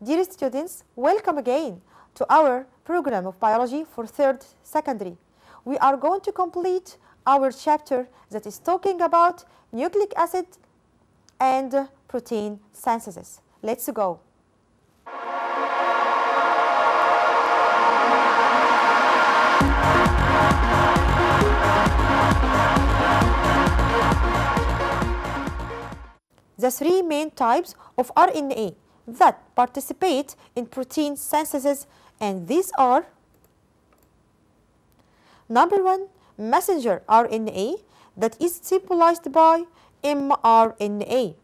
Dear students, welcome again to our program of biology for 3rd secondary. We are going to complete our chapter that is talking about nucleic acid and protein synthesis. Let's go. The three main types of RNA that participate in protein synthesis, and these are: number 1, messenger RNA that is symbolized by mRNA.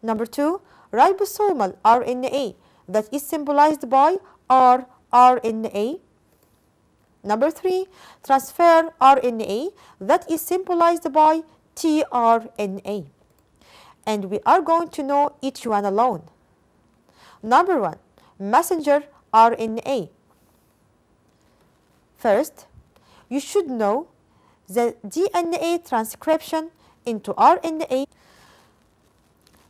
Number 2, ribosomal RNA that is symbolized by rRNA. Number 3, transfer RNA that is symbolized by tRNA. And we are going to know each one alone. Number 1, messenger RNA. First, you should know the DNA transcription into RNA.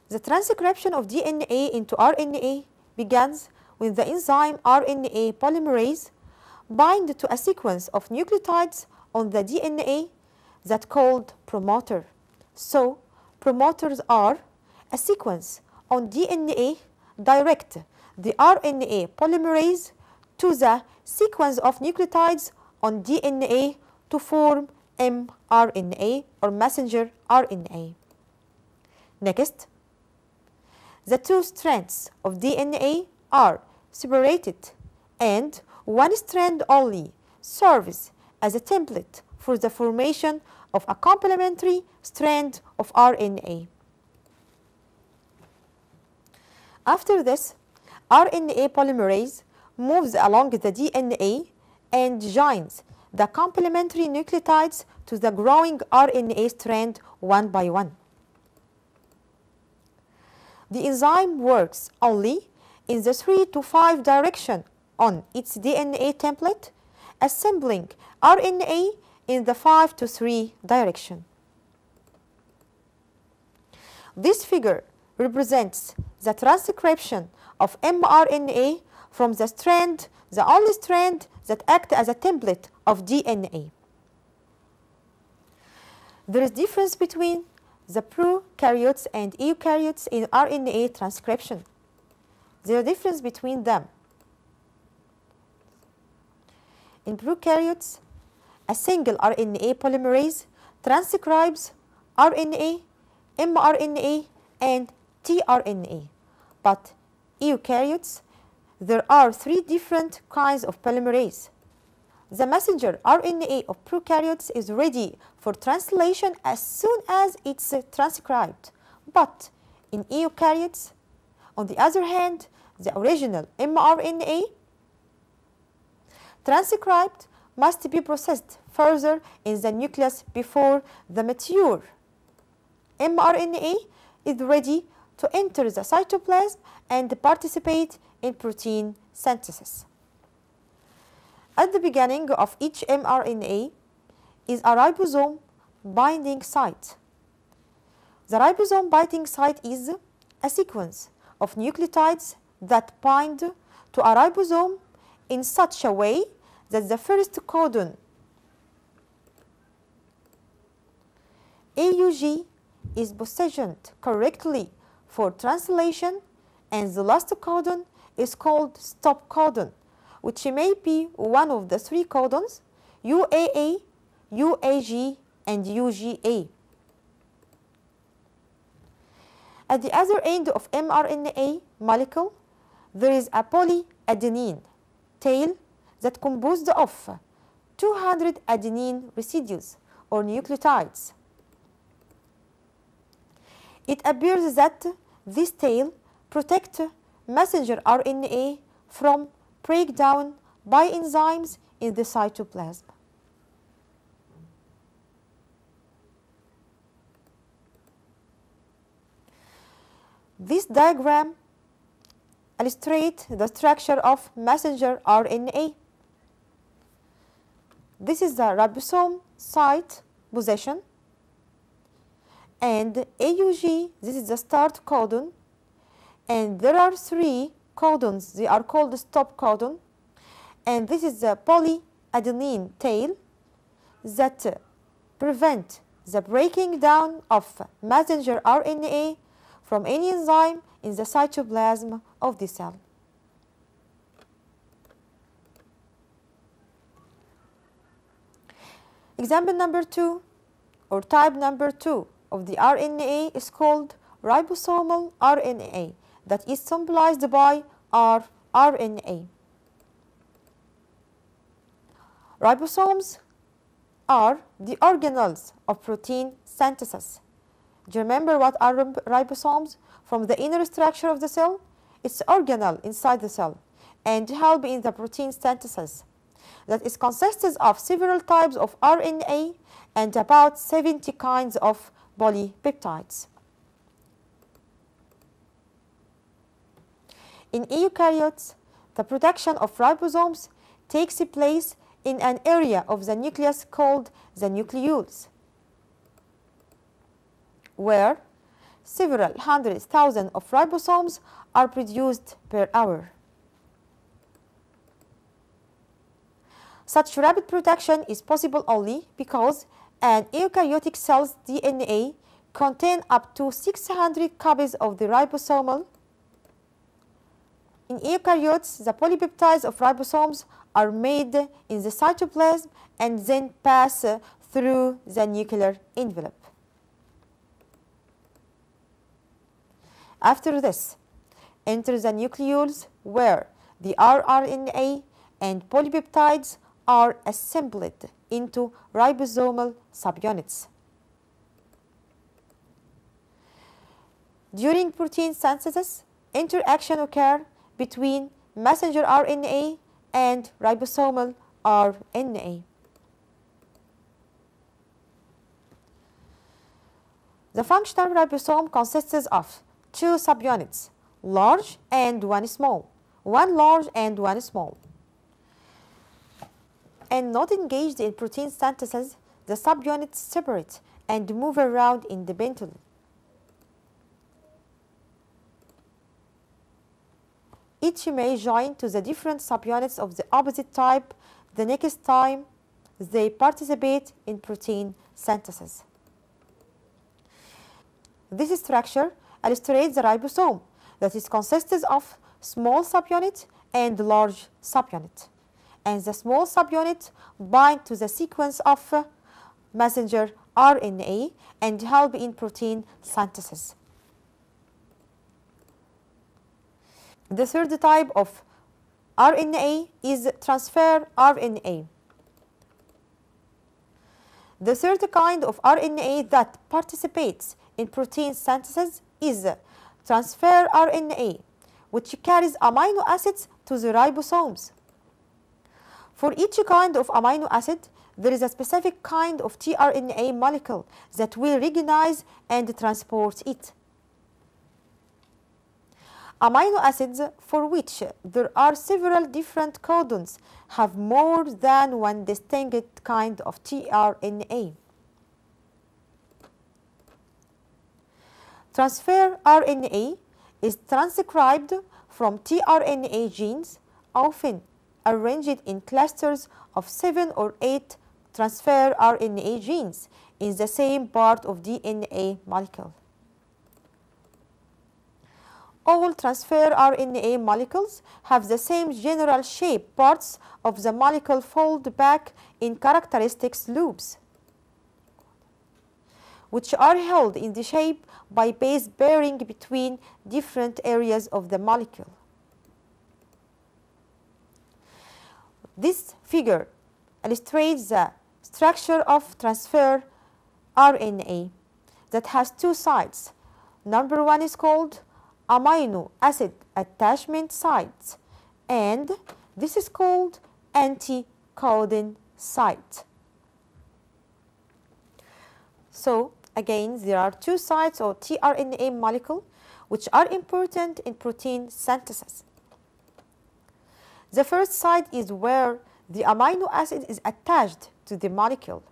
The transcription of DNA into RNA begins when the enzyme RNA polymerase binds to a sequence of nucleotides on the DNA that's called promoter. So, promoters are a sequence on DNA direct the RNA polymerase to the sequence of nucleotides on DNA to form mRNA or messenger RNA. Next, the two strands of DNA are separated and one strand only serves as a template for the formation of a complementary strand of RNA. After this, RNA polymerase moves along the DNA and joins the complementary nucleotides to the growing RNA strand one by one. The enzyme works only in the 3 to 5 direction on its DNA template, assembling RNA in the 5 to 3 direction. This figure represents the transcription of mRNA from the strand, the only strand that acts as a template of DNA. There is difference between the prokaryotes and eukaryotes in RNA transcription. There is a difference between them. In prokaryotes, a single RNA polymerase transcribes RNA, mRNA, and tRNA. But eukaryotes, there are 3 different kinds of polymerase. The messenger RNA of prokaryotes is ready for translation as soon as it's transcribed. But in eukaryotes, on the other hand, the original mRNA transcribed must be processed further in the nucleus before the mature mRNA is ready to enter the cytoplasm and participate in protein synthesis. At the beginning of each mRNA is a ribosome binding site. The ribosome binding site is a sequence of nucleotides that bind to a ribosome in such a way that the first codon AUG is positioned correctly for translation, and the last codon is called stop codon, which may be one of the 3 codons UAA, UAG, and UGA. At the other end of mRNA molecule, there is a polyadenine tail that composed of 200 adenine residues or nucleotides. It appears that this tail protects messenger RNA from breakdown by enzymes in the cytoplasm. This diagram illustrates the structure of messenger RNA. This is the ribosome site position, and AUG, this is the start codon, and there are 3 codons. They are called stop codon, and this is the polyadenine tail that prevent the breaking down of messenger RNA from any enzyme in the cytoplasm of the cell. Example number 2, or type number 2 of the RNA is called ribosomal RNA, that is symbolized by rRNA. Ribosomes are the organelles of protein synthesis. Do you remember what are ribosomes? From the inner structure of the cell, it's organelle inside the cell and help in the protein synthesis. That is consists of several types of RNA and about 70 kinds of polypeptides. In eukaryotes, the production of ribosomes takes place in an area of the nucleus called the nucleus, where several hundred thousand of ribosomes are produced per hour. Such rapid production is possible only because an eukaryotic cell's DNA contains up to 600 copies of the ribosomal. In eukaryotes, the polypeptides of ribosomes are made in the cytoplasm and then pass through the nuclear envelope. After this, enter the nucleus where the rRNA and polypeptides are assembled into ribosomal subunits. During protein synthesis, interaction occurs between messenger RNA and ribosomal RNA. The functional ribosome consists of 2 subunits, large and one small, one large and one small. And not engaged in protein synthesis, the subunits separate and move around independently. Each may join to the different subunits of the opposite type the next time they participate in protein synthesis. This structure illustrates the ribosome, that is consists of small subunit and large subunit. And the small subunit bind to the sequence of messenger RNA and help in protein synthesis. The third type of RNA is transfer RNA. The third kind of RNA that participates in protein synthesis is transfer RNA, which carries amino acids to the ribosomes. For each kind of amino acid, there is a specific kind of tRNA molecule that will recognize and transport it. Amino acids for which there are several different codons have more than one distinct kind of tRNA. Transfer RNA is transcribed from tRNA genes, often arranged in clusters of 7 or 8 transfer RNA genes in the same part of DNA molecule. All transfer RNA molecules have the same general shape. Parts of the molecule fold back in characteristic loops, which are held in the shape by base bearing between different areas of the molecule. This figure illustrates the structure of transfer RNA that has 2 sites. Number 1 is called amino acid attachment sites, and this is called anti-codon site. So again, there are 2 sites of tRNA molecule which are important in protein synthesis. The first site is where the amino acid is attached to the molecule.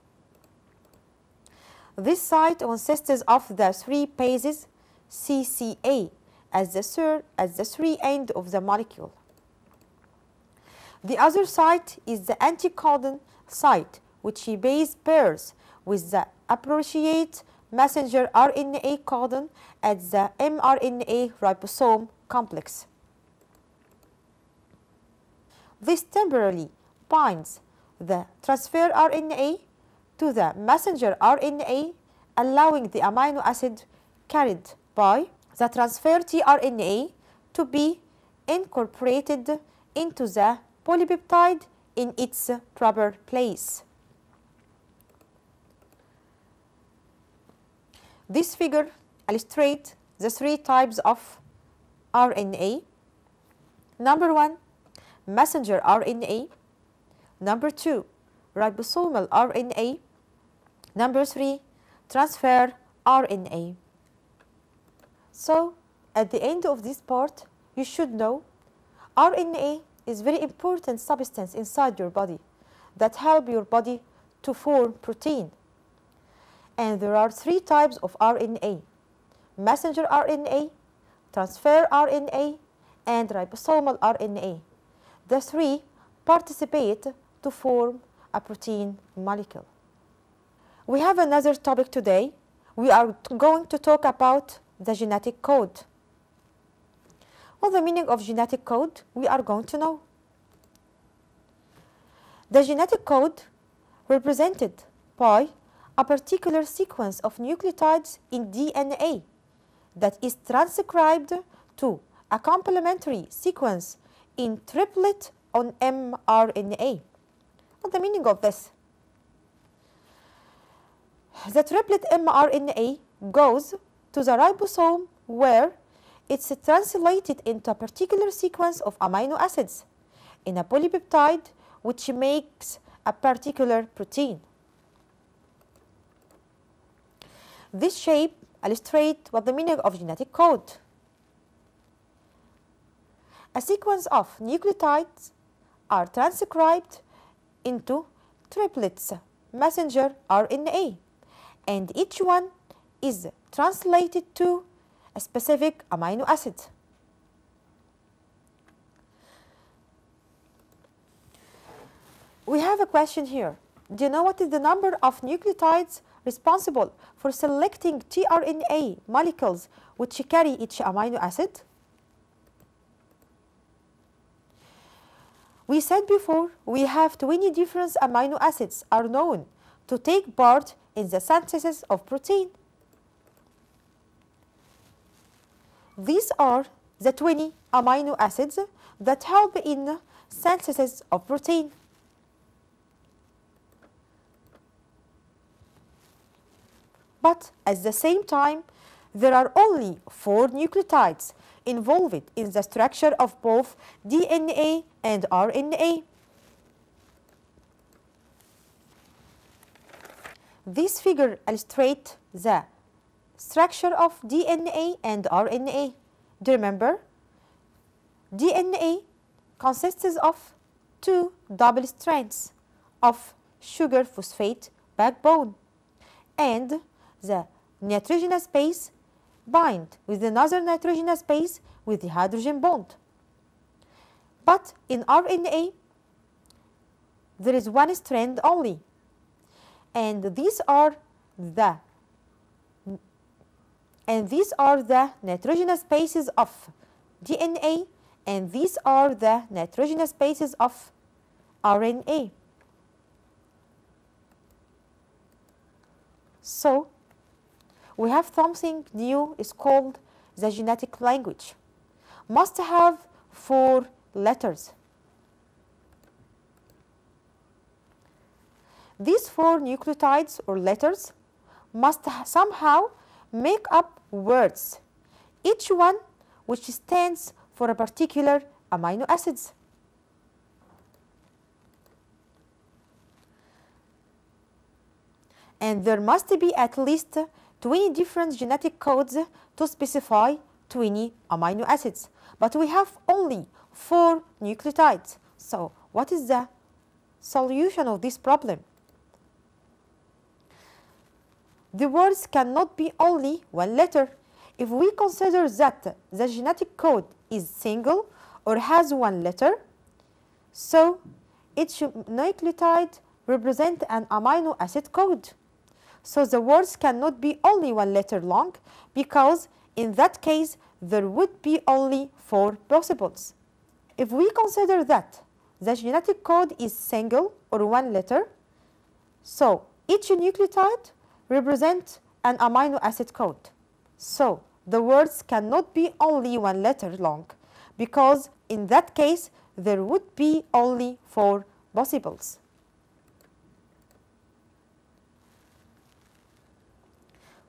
This site consists of the 3 bases CCA at the three end of the molecule. The other site is the anticodon site, which base pairs with the appropriate messenger RNA codon at the mRNA ribosome complex. This temporarily binds the transfer RNA to the messenger RNA, allowing the amino acid carried by the transfer tRNA to be incorporated into the polypeptide in its proper place. This figure illustrates the three types of RNA. Number 1, messenger RNA. Number 2, ribosomal RNA. Number 3, transfer RNA. So, at the end of this part, you should know RNA is very important substance inside your body that help your body to form protein. And there are three types of RNA: messenger RNA, transfer RNA, and ribosomal RNA. The three participate to form a protein molecule. We have another topic today. We are going to talk about the genetic code. What the meaning of genetic code we are going to know. The genetic code represented by a particular sequence of nucleotides in DNA that is transcribed to a complementary sequence in triplet on mRNA. What's the meaning of this? The triplet mRNA goes to the ribosome where it's translated into a particular sequence of amino acids in a polypeptide which makes a particular protein. This shape illustrates what the meaning of genetic code. A sequence of nucleotides are transcribed into triplets messenger RNA, and each one is translated to a specific amino acid. We have a question here. Do you know what is the number of nucleotides responsible for selecting tRNA molecules which carry each amino acid? We said before we have 20 different amino acids are known to take part in the synthesis of protein. These are the 20 amino acids that help in synthesis of protein. But at the same time, there are only 4 nucleotides involved in the structure of both DNA and RNA. This figure illustrates the structure of DNA and RNA. Do you remember? DNA consists of 2 double strands of sugar phosphate backbone, and the nitrogenous base bind with another nitrogenous base with the hydrogen bond. But in RNA, there is 1 strand only, and these are the nitrogenous bases of DNA, and these are the nitrogenous bases of RNA. So, we have something new, is called the genetic language. Must have 4 letters. These 4 nucleotides or letters must somehow make up words, each one which stands for a particular amino acids. And there must be at least 20 different genetic codes to specify 20 amino acids. But we have only 4 nucleotides. So what is the solution of this problem? The words cannot be only 1 letter. if we consider that the genetic code is single or has one letter, so each nucleotide represents an amino acid code. So the words cannot be only one letter long, because in that case there would be only 4 possibles. If we consider that the genetic code is single or one letter, so each nucleotide represents an amino acid code. So the words cannot be only one letter long, because in that case there would be only 4 possibles.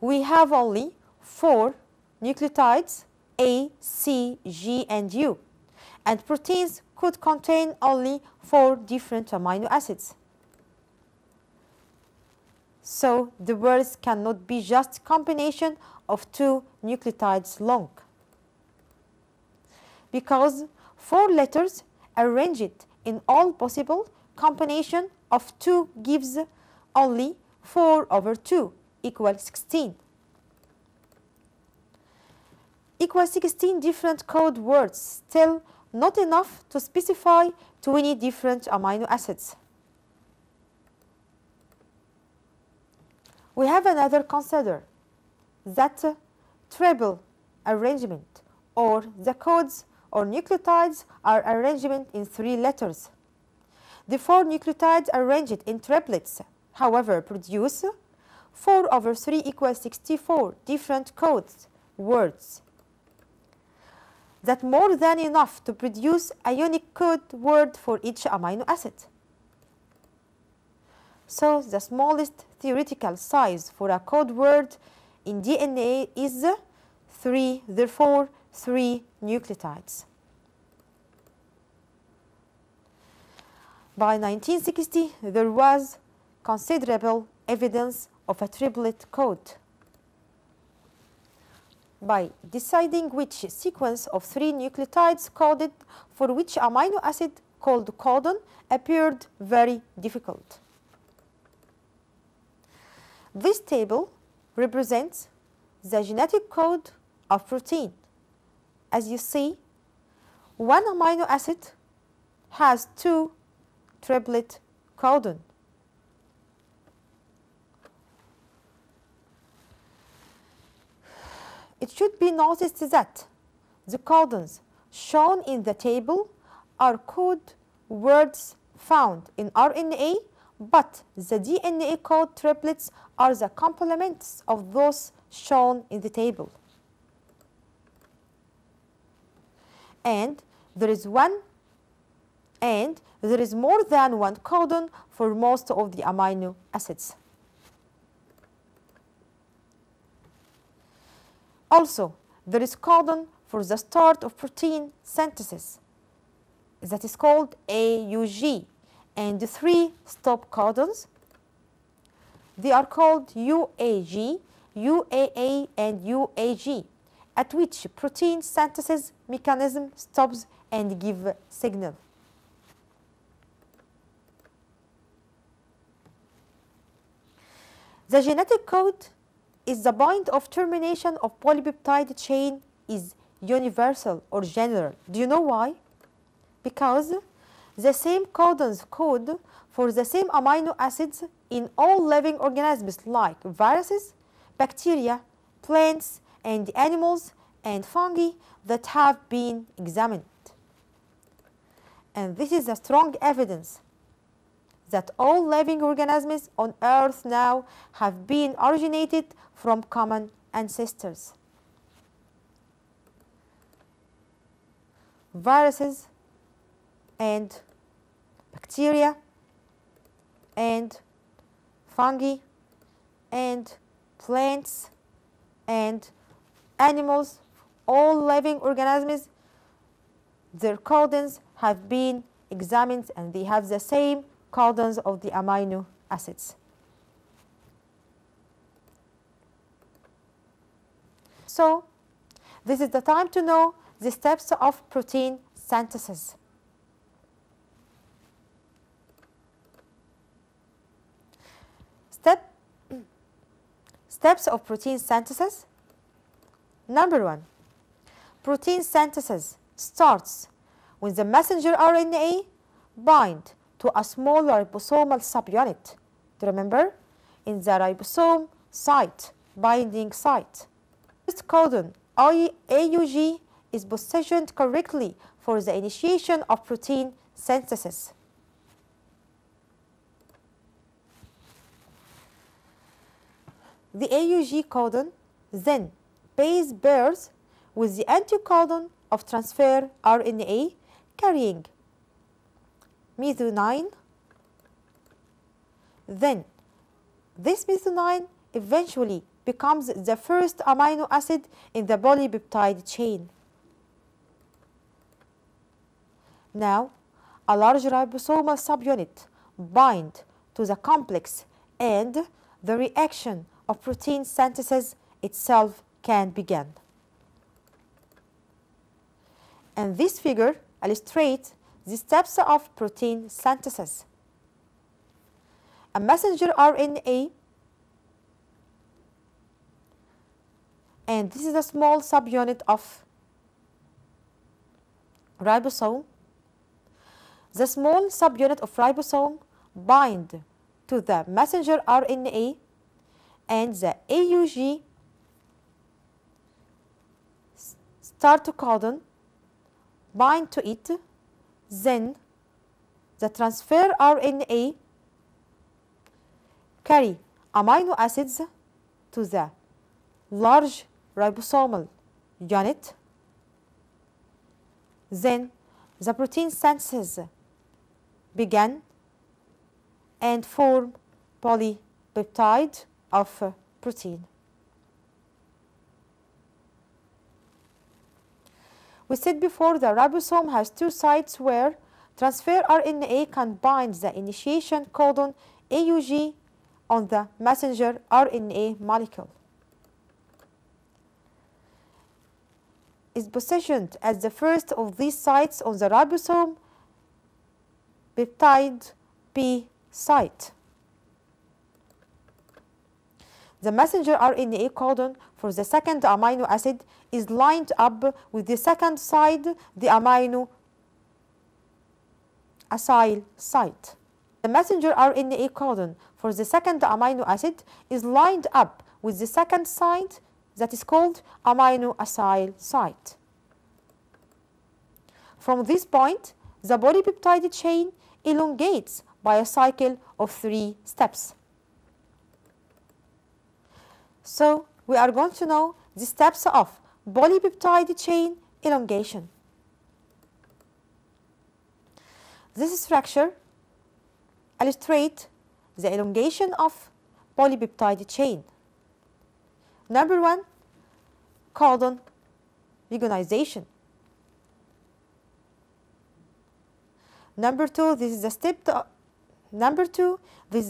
We have only 4 nucleotides, A, C, G, and U, and proteins could contain only 4 different amino acids. So the words cannot be just combination of 2 nucleotides long, because 4 letters arranged in all possible combination of 2 gives only 4 over 2 equals 16. Equals 16 different code words, still not enough to specify 20 different amino acids. We have another consider, that triple arrangement, or the codes or nucleotides are arrangement in 3 letters. The 4 nucleotides arranged in triplets, however, produce 4 over 3 equals 64 different codes words. That more than enough to produce a unique code word for each amino acid. So the smallest theoretical size for a code word in DNA is 3, therefore 3 nucleotides. By 1960, there was considerable evidence of a triplet code. By deciding which sequence of 3 nucleotides coded for which amino acid called codon appeared very difficult. This table represents the genetic code of protein. As you see, one amino acid has 2 triplet codon. It should be noticed that the codons shown in the table are code words found in RNA, but the DNA code triplets are the complements of those shown in the table. And there is more than one codon for most of the amino acids. Also, there is codon for the start of protein synthesis, that is called AUG, and the 3 stop codons. They are called UAG, UAA, and UAG, at which protein synthesis mechanism stops and gives signal. The genetic code is the point of termination of polypeptide chain is universal or general. Do you know why? Because the same codons code for the same amino acids in all living organisms like viruses, bacteria, plants, and animals and fungi that have been examined. And this is a strong evidence that all living organisms on Earth now have been originated from common ancestors. Viruses and bacteria and fungi and plants and animals, all living organisms, their codons have been examined and they have the same codons of the amino acids. So, this is the time to know the steps of protein synthesis. Steps of protein synthesis. Number 1, protein synthesis starts when the messenger RNA binds to a small ribosomal subunit. Do you remember? In the ribosome site, binding site. First codon AUG is positioned correctly for the initiation of protein synthesis. The AUG codon then base pairs with the anticodon of transfer RNA carrying methionine. Then this methionine eventually becomes the first amino acid in the polypeptide chain. Now, a large ribosomal subunit binds to the complex and the reaction of protein synthesis itself can begin. And this figure illustrates the steps of protein synthesis. A messenger RNA, and this is a small subunit of ribosome. The small subunit of ribosome binds to the messenger RNA, and the AUG start codon bind to it. Then the transfer RNA carry amino acids to the large ribosomal unit. Then the protein synthesis began and form polypeptide of protein. We said before the ribosome has two sites where transfer RNA can bind the initiation codon AUG on the messenger RNA molecule. Is positioned as the first of these sites on the ribosome peptide P site. The messenger RNA codon for the second amino acid is lined up with the second side, the amino acyl site. The messenger RNA codon for the second amino acid is lined up with the second side that is called amino acyl site. From this point, the polypeptide chain elongates by a cycle of 3 steps. So, we are going to know the steps of polypeptide chain elongation. This structure illustrates the elongation of polypeptide chain. Number 1, codon regonization. Number 2, this is the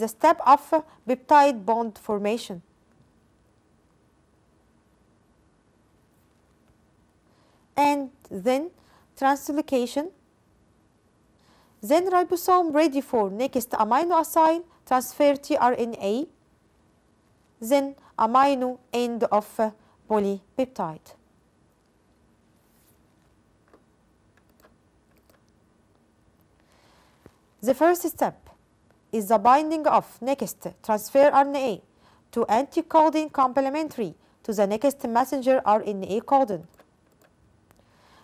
step of peptide bond formation. And then translocation. Then ribosome ready for next amino acyl transfer tRNA. Then amino end of polypeptide. The first step is the binding of next transfer RNA to anticodon complementary to the next messenger RNA codon.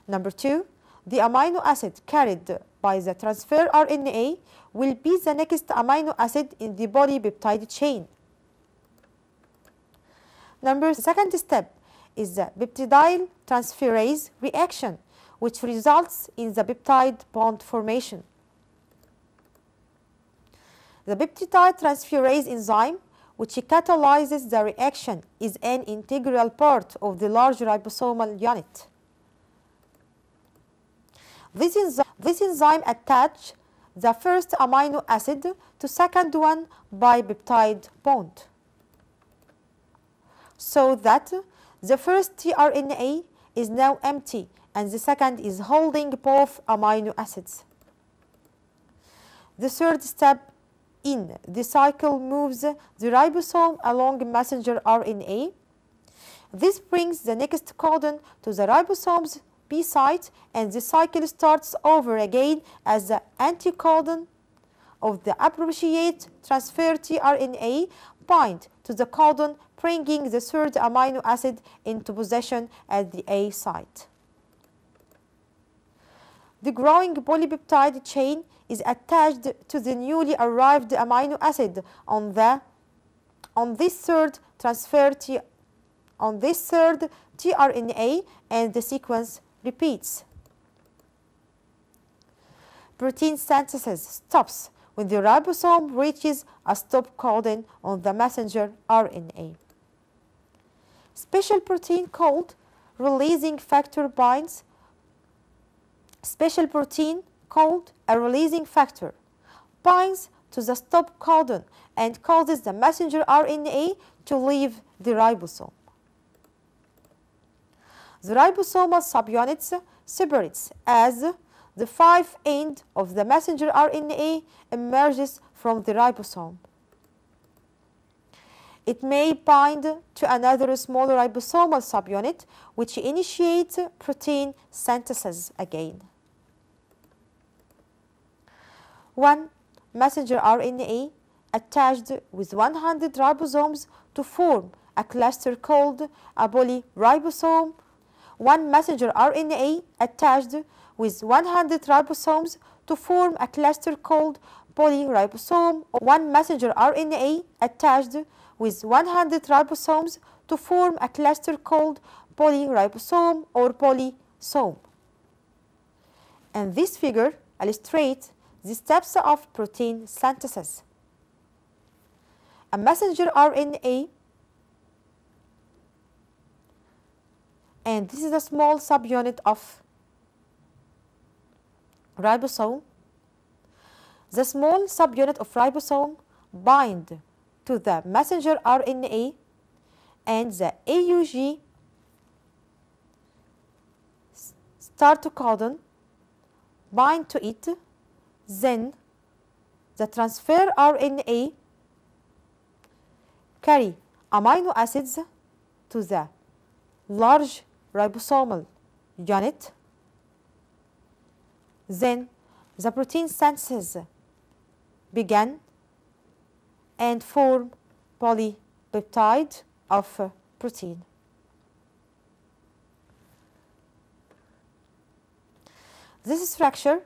Number 2, the amino acid carried by the transfer RNA will be the next amino acid in the polypeptide chain. Second step is the peptidyl transferase reaction, which results in the peptide bond formation. The peptide transferase enzyme, which catalyzes the reaction, is an integral part of the large ribosomal unit. This enzyme attaches the first amino acid to second one by peptide bond, so that the first tRNA is now empty and the second is holding both amino acids. The third step in the cycle moves the ribosome along messenger RNA. This brings the next codon to the ribosome's B site, and the cycle starts over again as the anticodon of the appropriate transfer tRNA bind to the codon, bringing the third amino acid into position at the A site. The growing polypeptide chain is attached to the newly arrived amino acid on this third tRNA, and the sequence repeats. Protein synthesis stops when the ribosome reaches a stop codon on the messenger RNA. Special protein called releasing factor binds. Special protein called a releasing factor binds to the stop codon and causes the messenger RNA to leave the ribosome. The ribosomal subunits separates as the 5' end of the messenger RNA emerges from the ribosome. It may bind to another smaller ribosomal subunit, which initiates protein synthesis again. One messenger RNA attached with 100 ribosomes to form a cluster called a polyribosome. One messenger RNA attached with 100 ribosomes to form a cluster called polyribosome. One messenger RNA attached with 100 ribosomes to form a cluster called polyribosome or polysome. And this figure illustrates the steps of protein synthesis. A messenger RNA, and this is a small subunit of ribosome. The small subunit of ribosome bind to the messenger RNA, and the AUG start codon bind to it. Then the transfer RNA carry amino acids to the large ribosomal unit. Then the protein synthesis began and form polypeptide of protein. This structure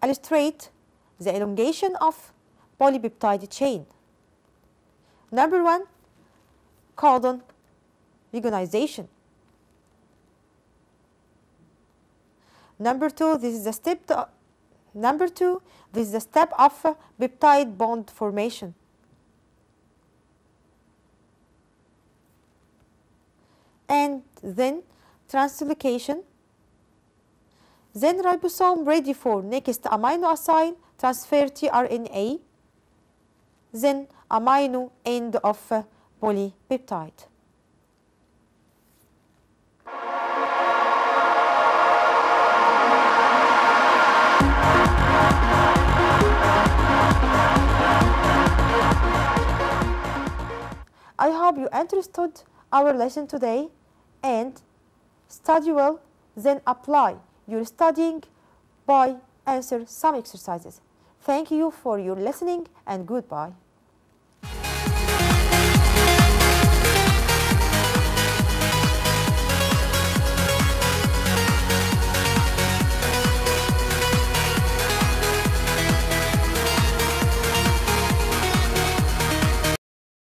illustrates the elongation of polypeptide chain. Number 1, codon regonization. Number 2, this is the step of peptide bond formation. And then translocation. Then ribosome ready for next amino acid transfer tRNA. Then amino end of polypeptide. I hope you understood our lesson today and study well, then apply your studying by answer some exercises. Thank you for your listening and goodbye.